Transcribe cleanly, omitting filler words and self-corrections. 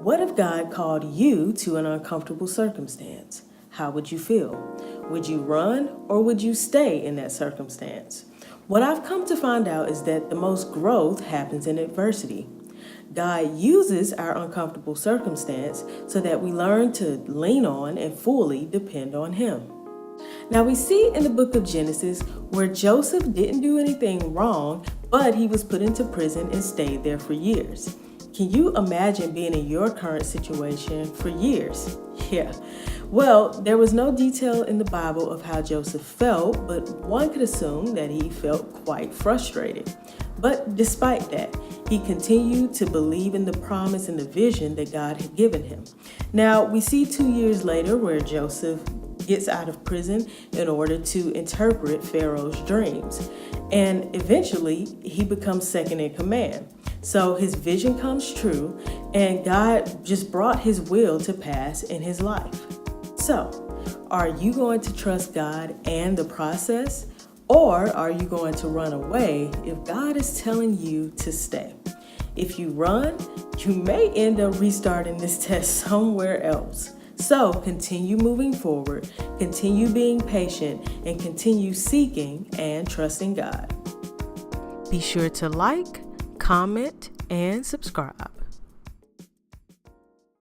What if God called you to an uncomfortable circumstance? How would you feel? Would you run or would you stay in that circumstance? What I've come to find out is that the most growth happens in adversity. God uses our uncomfortable circumstance so that we learn to lean on and fully depend on Him. Now we see in the book of Genesis where Joseph didn't do anything wrong, but he was put into prison and stayed there for years. Can you imagine being in your current situation for years? Yeah. Well, there was no detail in the Bible of how Joseph felt, but one could assume that he felt quite frustrated. But despite that, he continued to believe in the promise and the vision that God had given him. Now, we see 2 years later where Joseph gets out of prison in order to interpret Pharaoh's dreams. And eventually, he becomes second in command. So his vision comes true, and God just brought His will to pass in his life. So, are you going to trust God and the process? Or are you going to run away if God is telling you to stay? If you run, you may end up restarting this test somewhere else. So continue moving forward, continue being patient, and continue seeking and trusting God. Be sure to like, comment, and subscribe.